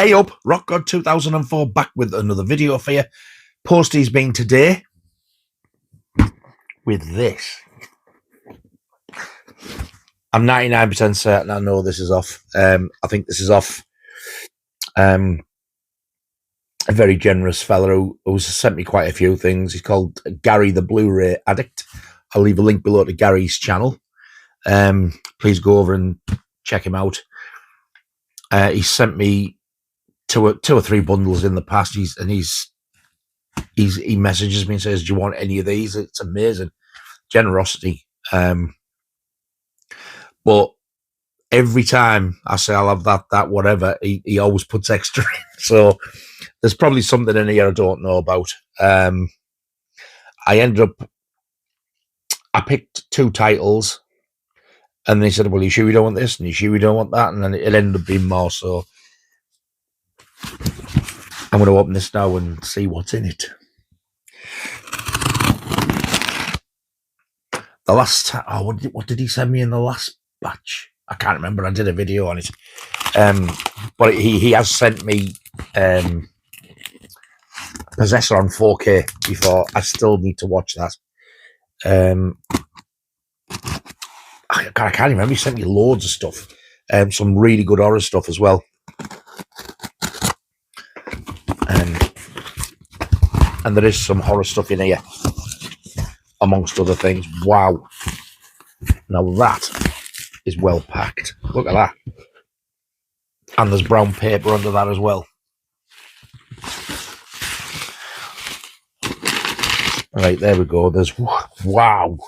Hey up, Rock God 2004 back with another video for you. Posty's been today with this. I'm 99% certain I know this is off. I think this is off a very generous fella who's sent me quite a few things. He's called Gary The Blu Ray Addict. I'll leave a link below to Gary's channel. Please go over and check him out. He sent me two or three bundles in the past. He messages me and says, "Do you want any of these?" It's amazing generosity. But every time I say I'll have that whatever, he always puts extra in. So there's probably something in here I don't know about. I picked two titles, and they said, "Well, you sure you don't want this? And you sure you don't want that?" And then it ended up being more. So I'm going to open this now and see what's in it. The last time, what did he send me in the last batch? I can't remember. I did a video on it. But he has sent me Possessor on 4K before. I still need to watch that. I can't remember. He sent me loads of stuff. Some really good horror stuff as well. And there is some horror stuff in here, amongst other things. Wow. Now that is well packed. Look at that. And there's brown paper under that as well. Right, there we go. There's, wow.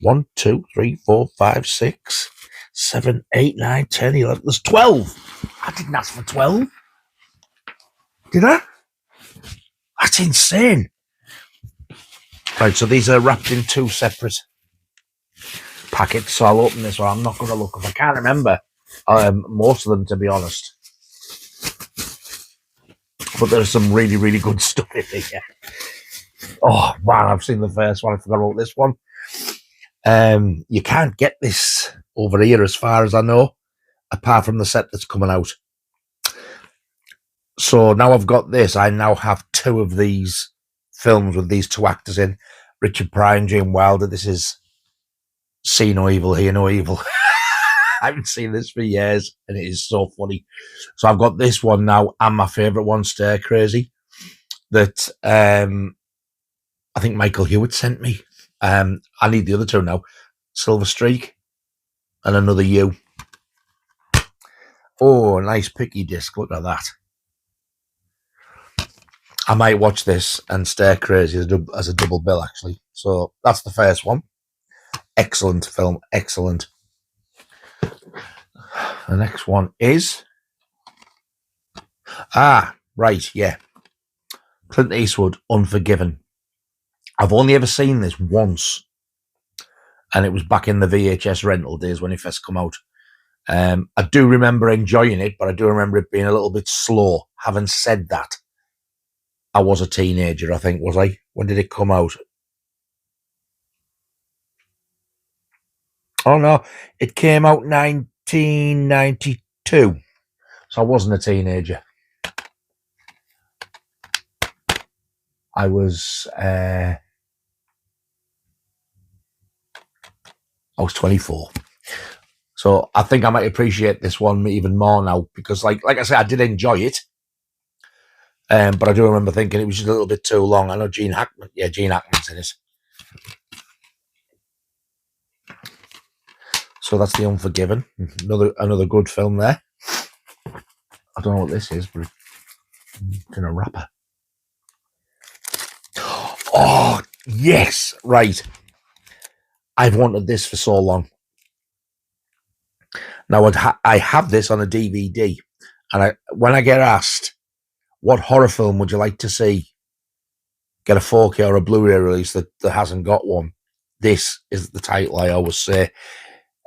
1, 2, 3, 4, 5, 6, 7, 8, 9, 10, 11. There's 12. I didn't ask for 12. Did I? That's insane. Right, so these are wrapped in two separate packets. So I'll open this one. I'm not going to look because I can't remember most of them, to be honest. But there's some really, really good stuff in here. Oh, man, I've seen the first one. I forgot about this one. You can't get this over here as far as I know, apart from the set that's coming out. So now I've got this. I now have two of these films with these two actors in. Richard Pryor and Gene Wilder. This is See No Evil, Hear No Evil. I haven't seen this for years, and it is so funny. So I've got this one now, and my favourite one, Stir Crazy, that I think Michael Hewitt sent me. I need the other two now. Silver Streak and Another You. Oh, a nice picky disc. Look at that. I might watch this and Stir Crazy as a double bill, actually. So that's the first one. Excellent film. Excellent. The next one is... right, yeah. Clint Eastwood, Unforgiven. I've only ever seen this once. And it was back in the VHS rental days when it first come out. I do remember enjoying it, but I do remember it being a little bit slow. Having said that, I was a teenager, I think, was I? When did it come out? Oh, no. It came out 1992. So I wasn't a teenager. I was 24. So I think I might appreciate this one even more now because, like I said, I did enjoy it. But I do remember thinking it was just a little bit too long. I know Gene Hackman. Yeah, Gene Hackman's in it. So that's The Unforgiven. Another good film there. I don't know what this is, but it's in a wrapper. Oh, yes. Right. I've wanted this for so long. Now, I have this on a DVD. And when I get asked, what horror film would you like to see get a 4K or a Blu-ray release that hasn't got one? This is the title I always say.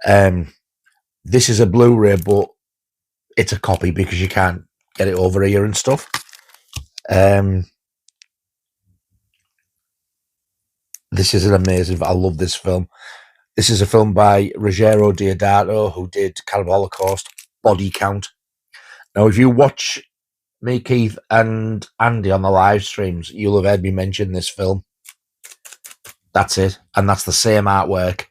This is a Blu-ray, but it's a copy because you can't get it over here and stuff. This is an amazing... I love this film. This is a film by Ruggero Deodato, who did Cannibal Holocaust, Body Count, Now, if you watch me, Keith, and Andy on the live streams, you'll have heard me mention this film. That's it. And that's the same artwork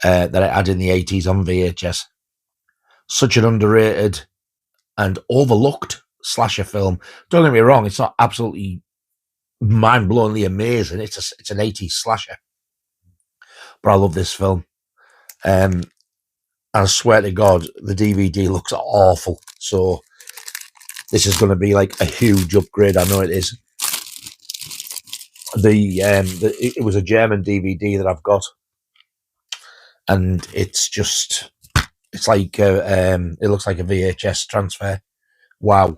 that I had in the 80s on VHS. Such an underrated and overlooked slasher film. Don't get me wrong, it's not absolutely mind-blowingly amazing. It's an 80s slasher. But I love this film. And I swear to God, the DVD looks awful. So this is going to be like a huge upgrade. I know it is. It was a German DVD that I've got, and it's like it looks like a VHS transfer. Wow,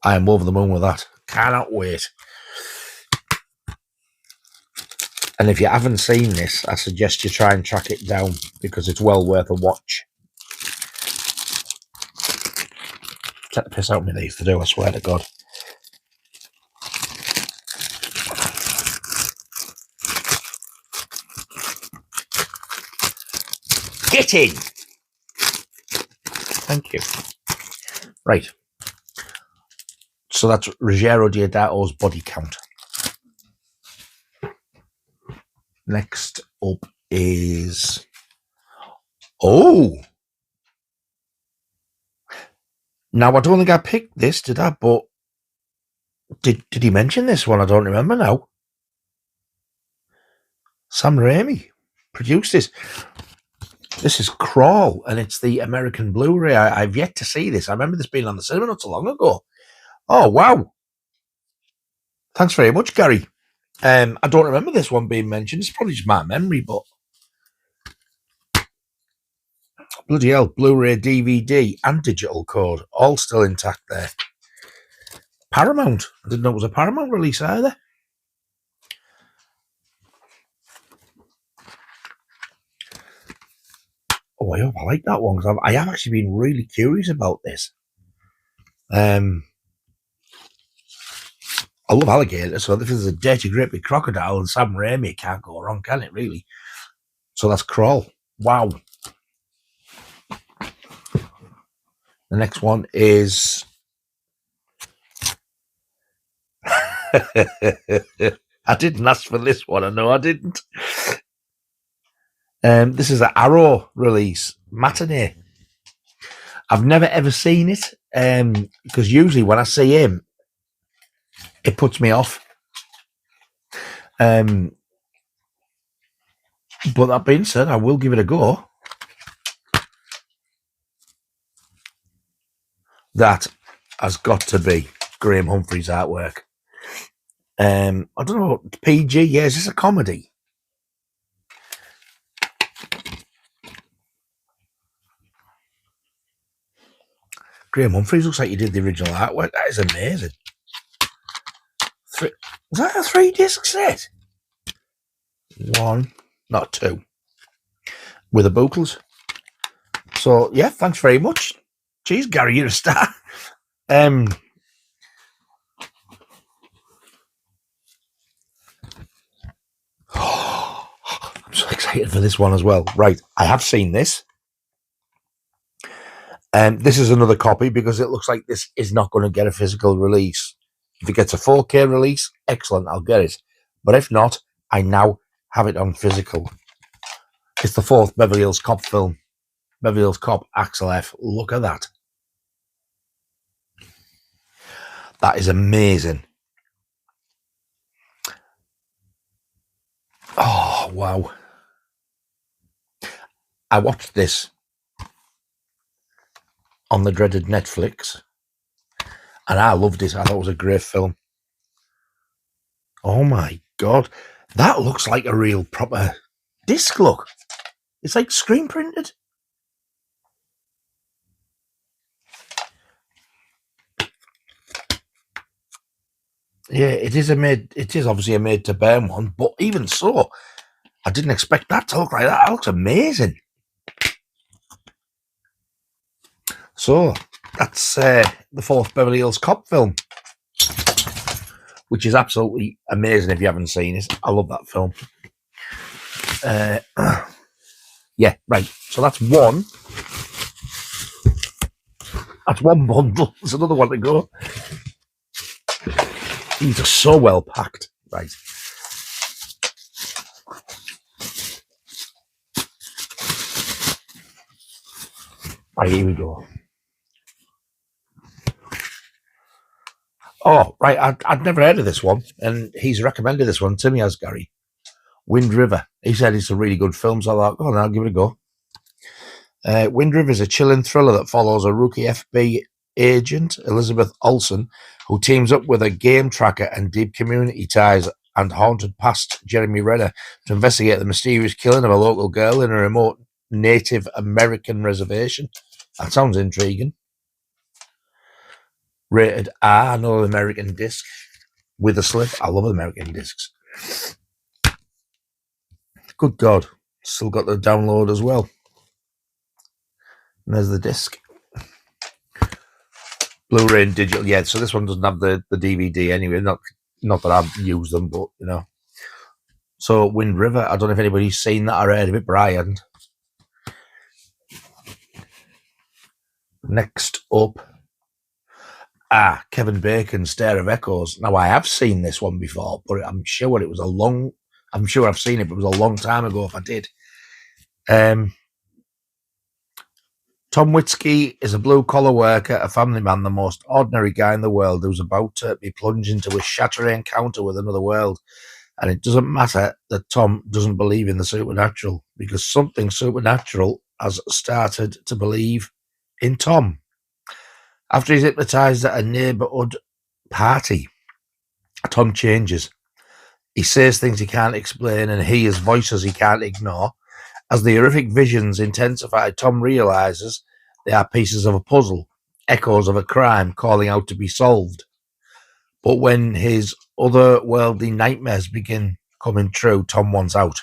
I am over the moon with that. Cannot wait. And if you haven't seen this, I suggest you try and track it down because it's well worth a watch. Get the piss out of me these to do, I swear to God. Get in! Thank you. Right. So that's Ruggero Deodato's Body Count. Next up is... Oh! Now, I don't think I picked this, did I? But did he mention this one? I don't remember now. Sam Raimi produced this. This is Crawl, and it's the American Blu Ray. I've yet to see this. I remember this being on the cinema not so long ago. Oh, wow. Thanks very much, Gary. I don't remember this one being mentioned. It's probably just my memory, but... Bloody hell, Blu-ray, DVD, and digital code, all still intact there. Paramount. I didn't know it was a Paramount release either. Oh, I hope I like that one, because I have actually been really curious about this. I love alligators, so if there's a dirty, great big crocodile and Sam Raimi, can't go wrong, can it, really? So that's Crawl. Wow. The next one is... I didn't ask for this one, I know I didn't. This is an Arrow release, Matinee. I've never ever seen it, because usually when I see him, it puts me off. But that being said, I will give it a go. That has got to be Graham Humphrey's artwork. I don't know, PG, yeah, is this a comedy? Graham Humphreys looks like you did the original artwork. That is amazing. Was that a 3-disc set? One, not two. With the Bookles. So, yeah, thanks very much. Jeez, Gary, you're a star. I'm so excited for this one as well. Right, I have seen this. This is another copy because it looks like this is not going to get a physical release. If it gets a 4K release, excellent, I'll get it. But if not, I now have it on physical. It's the fourth Beverly Hills Cop film. Beverly Hills Cop, Axel F. Look at that. That is amazing. Oh, wow. I watched this on the dreaded Netflix, and I loved it. I thought it was a great film. Oh my God. That looks like a real proper disc look. It's like screen printed. Yeah, it is obviously a made to burn one, but even so, I didn't expect that to look like that. That looks amazing. So that's the fourth Beverly Hills Cop film, which is absolutely amazing if you haven't seen it. I love that film. Yeah, right. So that's one. That's one bundle. There's another one to go. These are so well packed. Right. Right, here we go. Oh, right. I'd never heard of this one, and he's recommended this one to me, as Gary. Wind River. He said it's a really good film, so I thought, oh, no, I'll give it a go. Wind River is a chilling thriller that follows a rookie FBI agent, Elizabeth Olsen, who teams up with a game tracker and deep community ties and haunted past Jeremy Renner to investigate the mysterious killing of a local girl in a remote Native American reservation. That sounds intriguing. Rated R, another American disc with a slip. I love American discs. Good God. Still got the download as well. And there's the disc. Blu Ray and digital. Yeah, so this one doesn't have the DVD anyway. Not that I've used them, but, you know. So, Wind River. I don't know if anybody's seen that or heard of it, but I hadn't. Next up. Kevin Bacon's Stare of Echoes. Now, I have seen this one before, but I'm sure I've seen it, but it was a long time ago if I did. Tom Whiskey is a blue-collar worker, a family man, the most ordinary guy in the world who's about to be plunged into a shattering encounter with another world. And it doesn't matter that Tom doesn't believe in the supernatural, because something supernatural has started to believe in Tom. After he's hypnotized at a neighborhood party, Tom changes. He says things he can't explain and hears voices he can't ignore. As the horrific visions intensify, Tom realizes they are pieces of a puzzle, echoes of a crime calling out to be solved. But when his otherworldly nightmares begin coming true, Tom wants out.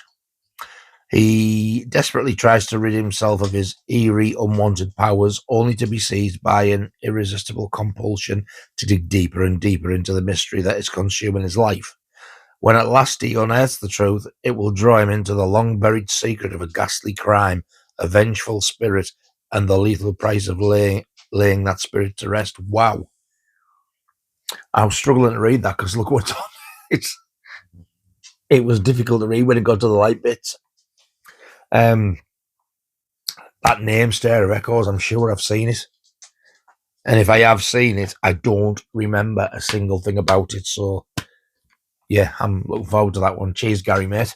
He desperately tries to rid himself of his eerie, unwanted powers, only to be seized by an irresistible compulsion to dig deeper and deeper into the mystery that is consuming his life. When at last he unearths the truth, it will draw him into the long-buried secret of a ghastly crime, a vengeful spirit, and the lethal price of laying that spirit to rest. Wow. I was struggling to read that because look what's on. It was difficult to read when it got to the light bits. That name, Stare of Echoes, I'm sure I've seen it. And if I have seen it, I don't remember a single thing about it. So, yeah, I'm looking forward to that one. Cheers, Gary, mate.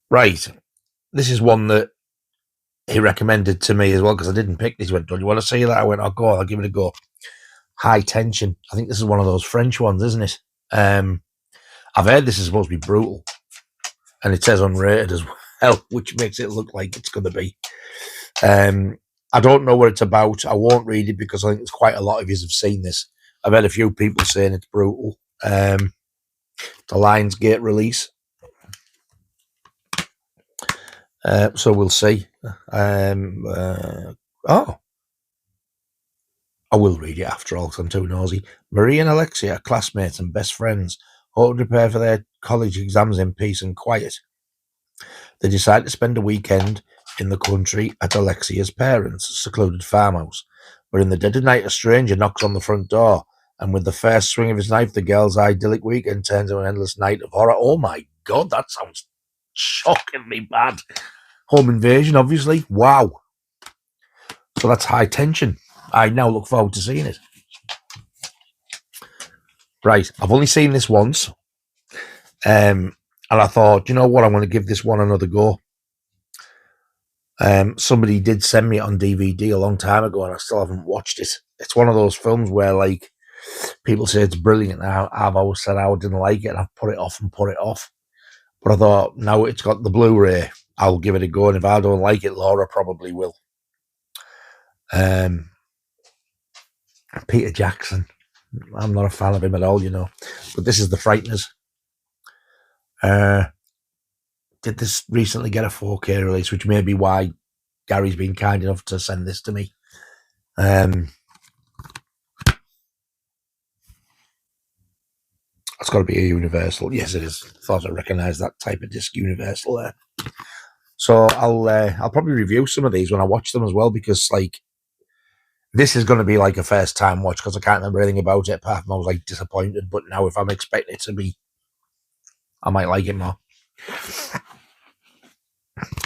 Right. This is one that he recommended to me as well because I didn't pick this. He went, "Do you want to see that?" I went, I'll give it a go. High Tension. I think this is one of those French ones, isn't it? I've heard this is supposed to be brutal. And it says unrated as well, which makes it look like it's going to be. I don't know what it's about. I won't read it because I think there's quite a lot of you have seen this. I've had a few people saying it's brutal. The Lionsgate release. So we'll see. I will read it after all because I'm too nosy. Marie and Alexia are classmates and best friends, hoping to prepare for their college exams in peace and quiet. They decide to spend a weekend in the country at Alexia's parents' secluded farmhouse. But in the dead of night, a stranger knocks on the front door, and with the first swing of his knife, the girl's idyllic weekend turns into an endless night of horror. Oh my God, that sounds shockingly bad. Home invasion, obviously. Wow. So that's High Tension. I now look forward to seeing it. Right, I've only seen this once. And I thought, you know what, I'm going to give this one another go. Somebody did send me it on DVD a long time ago, and I still haven't watched it. It's one of those films where, like, people say it's brilliant, and I've always said I didn't like it, and I've put it off. But I thought, now it's got the Blu-ray, I'll give it a go, and if I don't like it, Laura probably will. Peter Jackson. I'm not a fan of him at all, you know. But this is the Frighteners. Did this recently get a 4K release, which may be why Gary's been kind enough to send this to me. It's got to be a Universal. Yes, it is. Thought I recognised that type of disc, Universal there. So I'll probably review some of these when I watch them as well, because like this is going to be like a first time watch, because I can't remember anything about it apart from I was like disappointed. But now if I'm expecting it to be, I might like it more. Is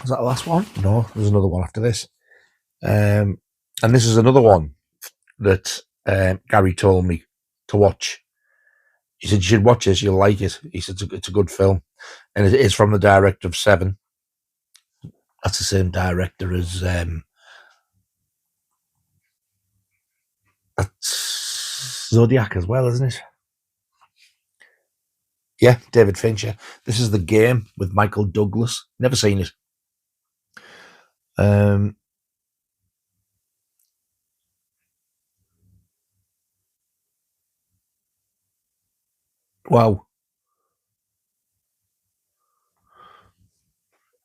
that the last one? No, there's another one after this. And this is another one that Gary told me to watch. He said, you should watch this, you'll like it. He said, it's a good film. And it is from the director of Seven. That's the same director as that's Zodiac as well, isn't it? Yeah, David Fincher. This is The Game with Michael Douglas. Never seen it. Wow.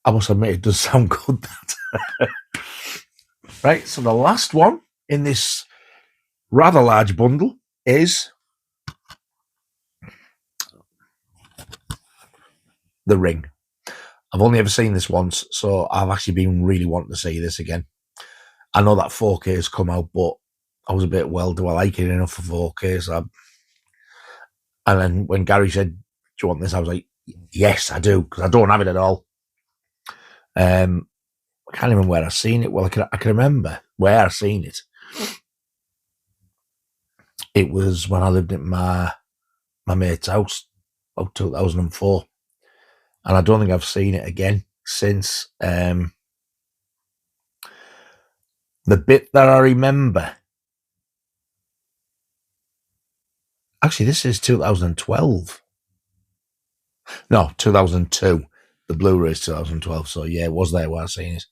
I must admit, it does sound good, that. Right, so the last one in this rather large bundle is The Ring. I've only ever seen this once, so I've actually been really wanting to see this again. I know that 4K has come out, but I was a bit, well, do I like it enough for 4K? So and then when Gary said, do you want this? I was like, yes, I do, because I don't have it at all. I can't remember where I've seen it. Well, I can remember where I've seen it. It was when I lived at my mate's house, about 2004. And I don't think I've seen it again since. The bit that I remember, actually, this is 2012. No, 2002. The Blu Ray is 2012. So yeah, it was there where I seen it.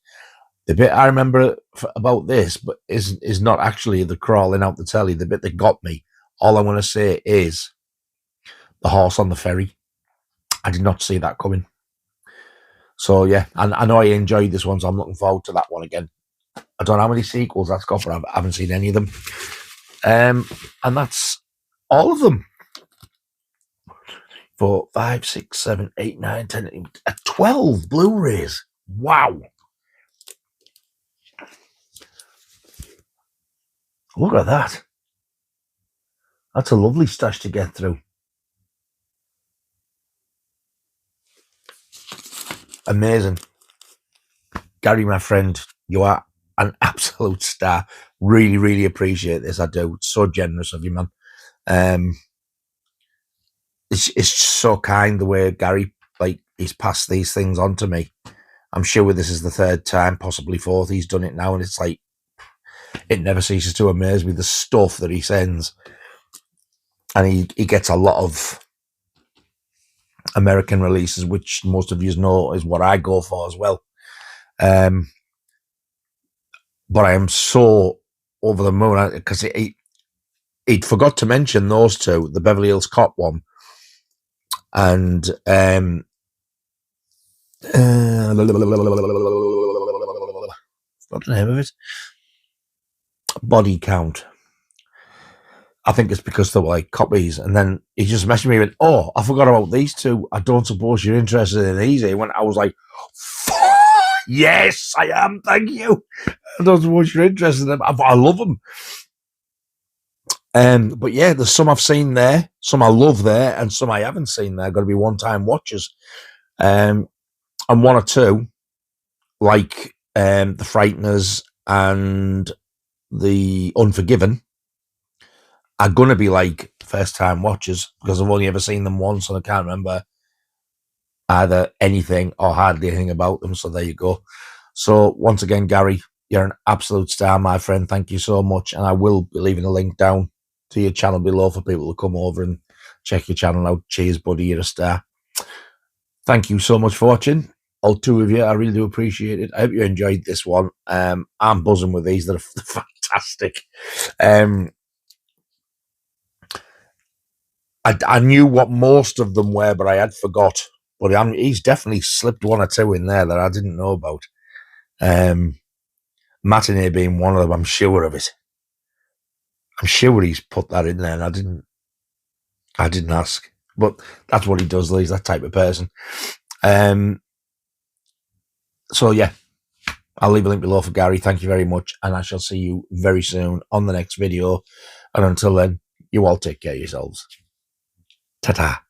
The bit I remember about this, but is not actually the crawling out the telly. The bit that got me. All I want to say is the horse on the ferry. I did not see that coming. So yeah, and I know I enjoyed this one, so I'm looking forward to that one again. I don't know how many sequels that's got, but I haven't seen any of them. And that's all of them. 4, 5, 6, 7, 8, 9, 10, 12 Blu-rays. Wow. Look at that. That's a lovely stash to get through. Amazing. Gary, my friend, you are an absolute star. Really, really appreciate this. I do. It's so generous of you, man. It's so kind the way Gary, like, he's passed these things on to me. I'm sure this is the third time, possibly fourth, he's done it now, and it's like, it never ceases to amaze me, the stuff that he sends. And he gets a lot of American releases, which most of you know is what I go for as well. But I am so over the moon, because he'd forgot to mention those two, the Beverly Hills Cop one, and what's the name of it? Body Count. I think it's because they were like copies, and then he just messaged me with, "Oh, I forgot about these two. I don't suppose you're interested in these." When I was like, "Yes, I am. Thank you. I don't suppose you're interested in them. I love them." But yeah, there's some I've seen there, some I love there, and some I haven't seen there. Got to be one-time watchers, and one or two, like the Frighteners and the Unforgiven, are going to be like first-time watchers, because I've only ever seen them once and I can't remember either anything or hardly anything about them. So there you go. So once again, Gary, you're an absolute star, my friend. Thank you so much. And I will be leaving a link down to your channel below for people to come over and check your channel out. Cheers, buddy. You're a star. Thank you so much for watching. All two of you, I really do appreciate it. I hope you enjoyed this one. I'm buzzing with these. They're fantastic. I knew what most of them were, but I had forgot. But he's definitely slipped one or two in there that I didn't know about. Matinee being one of them, I'm sure of it. I'm sure he's put that in there, and I didn't ask. But that's what he does. He's that type of person. So yeah, I'll leave a link below for Gary. Thank you very much, and I shall see you very soon on the next video. And until then, you all take care of yourselves. Ta-ta.